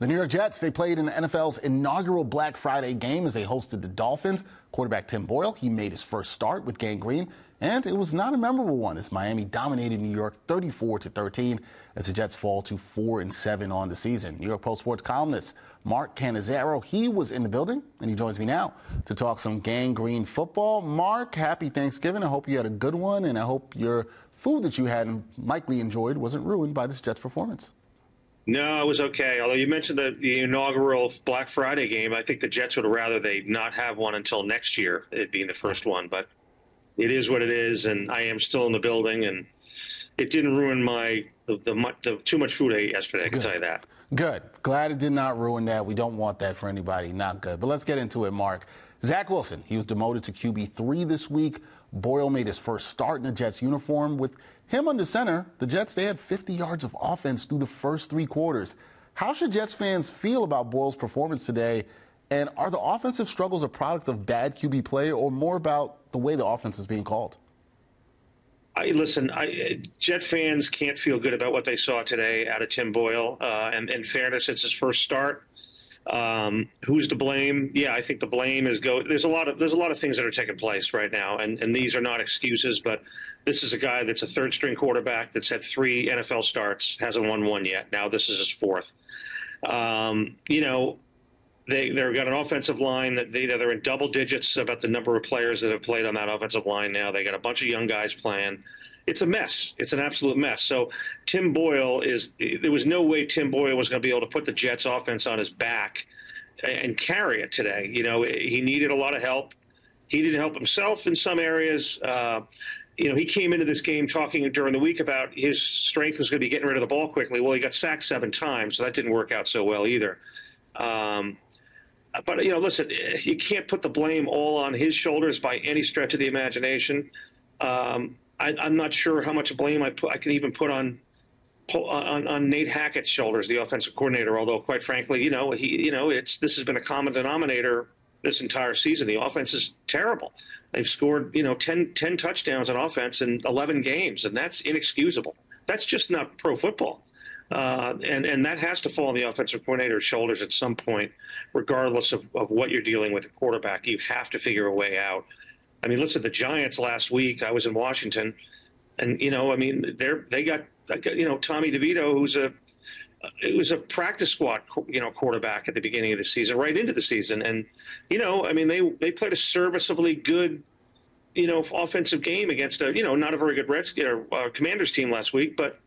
The New York Jets, they played in the NFL's inaugural Black Friday game as they hosted the Dolphins. Quarterback Tim Boyle, he made his first start with gangrene, and it was not a memorable one as Miami dominated New York 34-13 as the Jets fall to 4-7 on the season. New York Post Sports columnist Mark Cannizzaro, he was in the building, and he joins me now to talk some gangrene football. Mark, happy Thanksgiving. I hope you had a good one, and I hope your food that you had and likely enjoyed wasn't ruined by this Jets performance. No, it was okay. Although you mentioned the inaugural Black Friday game, I think the Jets would rather they not have one until next year, it being the first one. But it is what it is, and I am still in the building, and it didn't ruin the too much food I ate yesterday, I can tell you that. Good. Glad it did not ruin that. We don't want that for anybody. Not good. But let's get into it, Mark. Zach Wilson, he was demoted to QB3 this week. Boyle made his first start in the Jets uniform. With him under center, the Jets, they had 50 yards of offense through the first three quarters. How should Jets fans feel about Boyle's performance today? And are the offensive struggles a product of bad QB play or more about the way the offense is being called? Jet fans can't feel good about what they saw today out of Tim Boyle. And in fairness, it's his first start. Who's to blame? Yeah, I think the blame is there's a lot of things that are taking place right now, and these are not excuses, but this is a guy that's a third string quarterback that's had 3 NFL starts, hasn't won one yet. Now this is his 4th. They've got an offensive line that they're in double digits about the number of players that have played on that offensive line now. They got a bunch of young guys playing. It's a mess. It's an absolute mess. So Tim Boyle there was no way Tim Boyle was going to be able to put the Jets offense on his back and carry it today. He needed a lot of help. He didn't help himself in some areas. He came into this game talking during the week about his strength was going to be getting rid of the ball quickly. Well, he got sacked 7 times, so that didn't work out so well either. But listen, you can't put the blame all on his shoulders by any stretch of the imagination. I'm not sure how much blame I can even put on Nate Hackett's shoulders, the offensive coordinator. Although, quite frankly, this has been a common denominator this entire season. The offense is terrible. They've scored 10 touchdowns on offense in 11 games, and that's inexcusable. That's just not pro football. And that has to fall on the offensive coordinator's shoulders at some point, regardless of what you're dealing with a quarterback. You have to figure a way out. I mean, listen, the Giants last week, I was in Washington, and, they got Tommy DeVito, who's a practice squad, quarterback at the beginning of the season, right into the season. And, they played a serviceably good, offensive game against not a very good Commanders team last week, but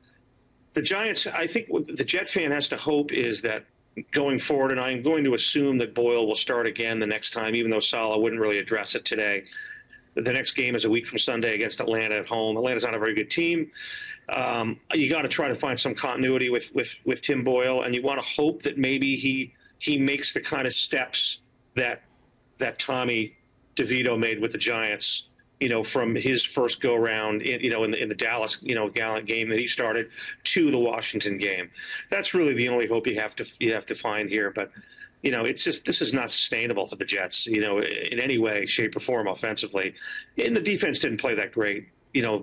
the Giants, I think what the Jet fan has to hope is that going forward, and I'm going to assume that Boyle will start again the next time, even though Saleh wouldn't really address it today. The next game is a week from Sunday against Atlanta at home. Atlanta's not a very good team. You got to try to find some continuity with Tim Boyle, and you want to hope that maybe he makes the kind of steps that Tommy DeVito made with the Giants. From his first go round, in the Dallas, gallant game that he started to the Washington game. That's really the only hope you have to find here. But, it's just, this is not sustainable for the Jets, in any way, shape or form offensively. And the defense didn't play that great,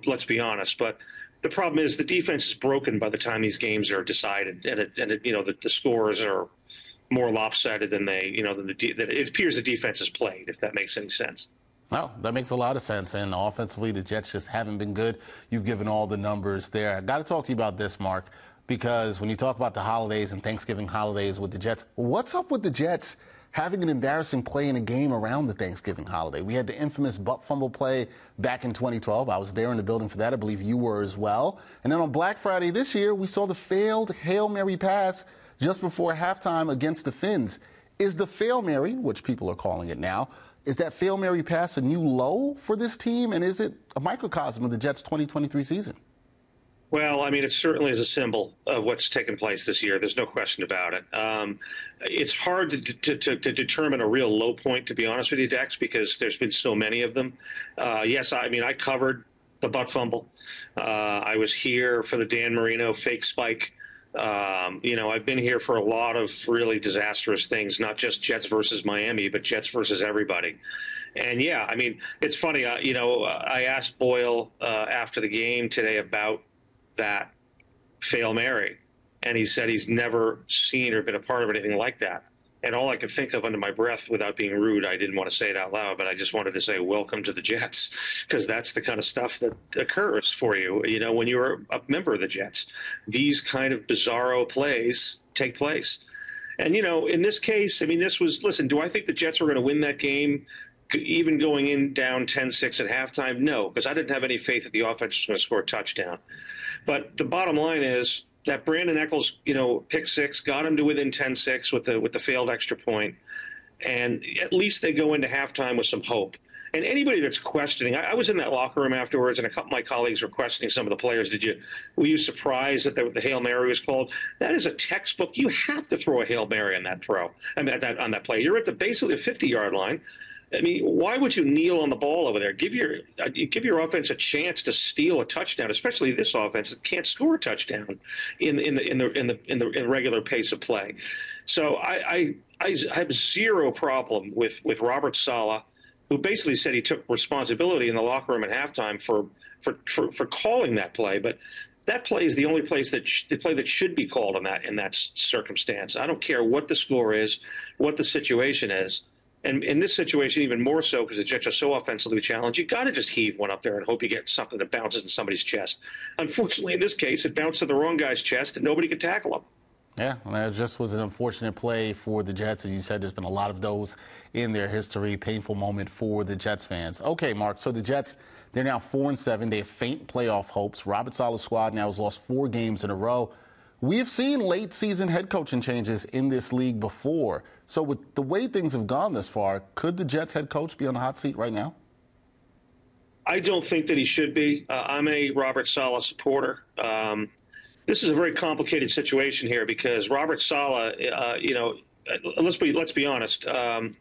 let's be honest. But the problem is the defense is broken by the time these games are decided, and the scores are more lopsided than it appears the defense has played, if that makes any sense. Well, that makes a lot of sense. And offensively, the Jets just haven't been good. You've given all the numbers there. I got to talk to you about this, Mark, because when you talk about the holidays and Thanksgiving holidays with the Jets, what's up with the Jets having an embarrassing play in a game around the Thanksgiving holiday? We had the infamous butt fumble play back in 2012. I was there in the building for that. I believe you were as well. And then on Black Friday this year, we saw the failed Hail Mary pass just before halftime against the Finns. Is the Fail Mary, which people are calling it now, is that Fail Mary pass a new low for this team, and is it a microcosm of the Jets' 2023 season? Well, it certainly is a symbol of what's taken place this year. There's no question about it. It's hard to determine a real low point, to be honest with you, Dex, because there's been so many of them. Yes, I covered the butt fumble. I was here for the Dan Marino fake spike. I've been here for a lot of really disastrous things, not just Jets versus Miami, but Jets versus everybody. And yeah, it's funny. I asked Boyle after the game today about that Fail Mary, And he said he's never seen or been a part of anything like that. And all I could think of under my breath, without being rude, I didn't want to say it out loud, but I just wanted to say, welcome to the Jets, because that's the kind of stuff that occurs for you, when you're a member of the Jets. These kind of bizarro plays take place. And, in this case, listen, do I think the Jets were going to win that game, even going in down 10-6 at halftime? No, because I didn't have any faith that the offense was going to score a touchdown. But the bottom line is, that Brandon Echols, pick six got him to within 10-6 with the failed extra point, and at least they go into halftime with some hope. And anybody that's questioning, I was in that locker room afterwards, and a couple of my colleagues were questioning some of the players. Were you surprised that the Hail Mary was called? That is a textbook. You have to throw a Hail Mary on that throw. On that play. You're at basically the 50-yard line. Why would you kneel on the ball over there? Give your offense a chance to steal a touchdown, especially this offense that can't score a touchdown in the regular pace of play. So I have zero problem with Robert Saleh, who basically said he took responsibility in the locker room at halftime for calling that play, but that play is the only play that should be called in that circumstance. I don't care what the score is, what the situation is. And in this situation, even more so, because the Jets are so offensively challenged, you got to just heave one up there and hope you get something that bounces in somebody's chest. Unfortunately, in this case, it bounced to the wrong guy's chest, and nobody could tackle him. Yeah, and that just was an unfortunate play for the Jets, and you said there's been a lot of those in their history. Painful moment for the Jets fans. Okay, Mark, so the Jets, they're now 4-7. They have faint playoff hopes. Robert Saleh's squad now has lost 4 games in a row. We've seen late-season head coaching changes in this league before. So with the way things have gone this far, could the Jets head coach be on the hot seat right now? I don't think that he should be. I'm a Robert Saleh supporter. This is a very complicated situation here because Robert Saleh, let's be honest. The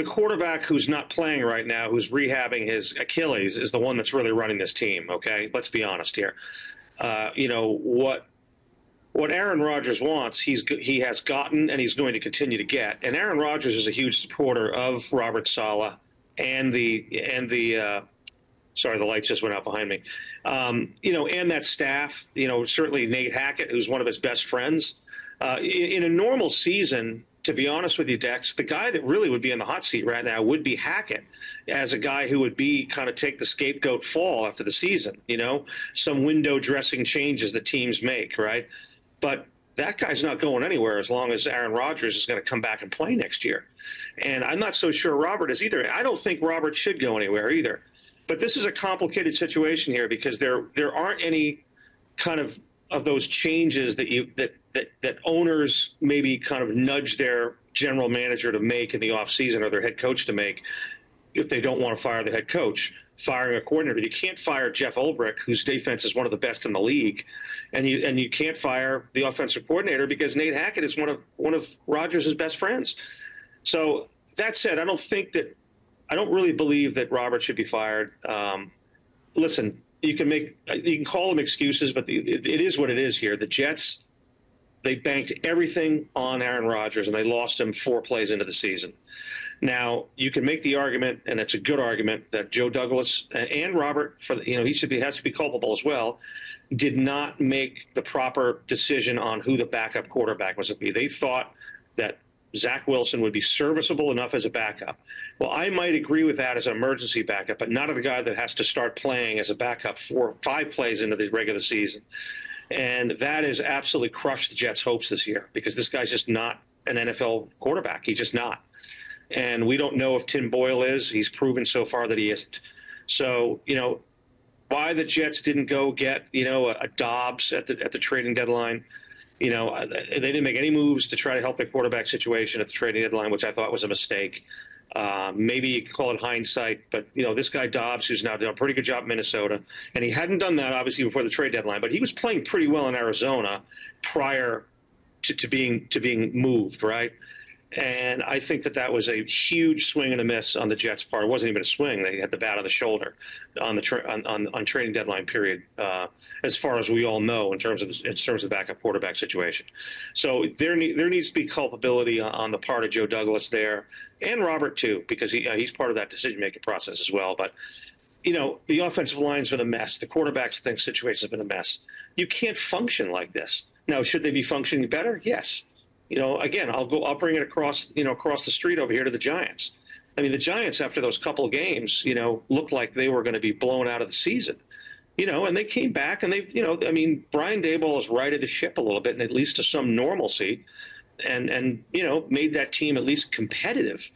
quarterback who's not playing right now, who's rehabbing his Achilles, is the one that's really running this team. Okay, let's be honest here. What Aaron Rodgers wants, he has gotten, and he's going to continue to get. And Aaron Rodgers is a huge supporter of Robert Saleh and the sorry, the lights just went out behind me. And that staff. Certainly Nate Hackett, who's one of his best friends. In a normal season, to be honest with you, Dex, the guy that really would be in the hot seat right now would be Hackett, as a guy who would be kind of take the scapegoat fall after the season. Some window dressing changes that teams make, right? But that guy's not going anywhere as long as Aaron Rodgers is going to come back and play next year. And I'm not so sure Robert is either. I don't think Robert should go anywhere either. But this is a complicated situation here because there aren't any kind of those changes that owners maybe kind of nudge their general manager to make in the offseason or their head coach to make if they don't want to fire the head coach. Firing a coordinator, you can't fire Jeff Ulbrich, whose defense is one of the best in the league, and you can't fire the offensive coordinator because Nate Hackett is one of Rodgers' best friends. So that said, I don't really believe that Robert should be fired. Listen, you can call them excuses, but it is what it is here. The Jets, they banked everything on Aaron Rodgers, and they lost him 4 plays into the season. Now, you can make the argument, and it's a good argument, that Joe Douglas and Robert, he has to be culpable as well, did not make the proper decision on who the backup quarterback was going to be. They thought that Zach Wilson would be serviceable enough as a backup. Well, I might agree with that as an emergency backup, but not as a guy that has to start playing as a backup 4 or 5 plays into the regular season. And that has absolutely crushed the Jets' hopes this year because this guy's just not an NFL quarterback. He's just not. And we don't know if Tim Boyle is. He's proven so far that he isn't. So, why the Jets didn't go get, a Dobbs at the trading deadline. They didn't make any moves to try to help the quarterback situation at the trading deadline, which I thought was a mistake. Maybe you could call it hindsight, but, this guy Dobbs, who's now done a pretty good job in Minnesota, and he hadn't done that, obviously, before the trade deadline, but he was playing pretty well in Arizona prior to being moved, right? And I think that was a huge swing and a miss on the Jets' part. It wasn't even a swing. They had the bat on the shoulder on on trading deadline period, as far as we all know in terms of the backup quarterback situation. So there needs to be culpability on the part of Joe Douglas there, and Robert too, because he's part of that decision-making process as well. But the offensive line's been a mess. The quarterback's situation's been a mess. You can't function like this. Now, should they be functioning better? Yes. Again, I'll bring it across the street over here to the Giants. I mean, the Giants, after those couple of games, looked like they were going to be blown out of the season. And they came back and Brian Daboll has righted the ship a little bit, and at least to some normalcy, and made that team at least competitive.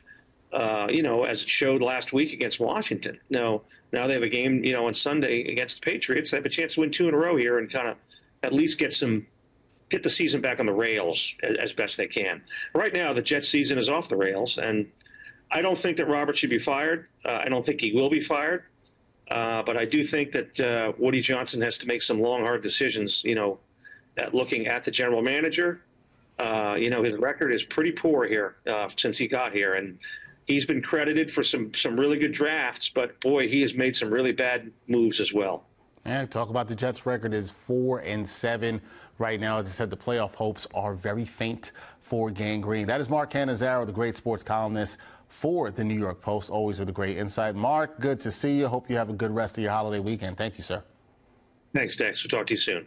As it showed last week against Washington. Now they have a game, on Sunday against the Patriots. They have a chance to win 2 in a row here and kind of at least get the season back on the rails as best they can. Right now, the Jets season is off the rails, and I don't think that Robert should be fired. I don't think he will be fired. But I do think that Woody Johnson has to make some long, hard decisions, looking at the general manager. His record is pretty poor here since he got here, and he's been credited for some really good drafts, but boy, he has made some really bad moves as well. And talk about the Jets' record is 4-7 right now. As I said, the playoff hopes are very faint for Gang Green. That is Mark Cannizzaro, the great sports columnist for the New York Post, always with a great insight. Mark, good to see you. Hope you have a good rest of your holiday weekend. Thank you, sir. Thanks, Dex. We'll talk to you soon.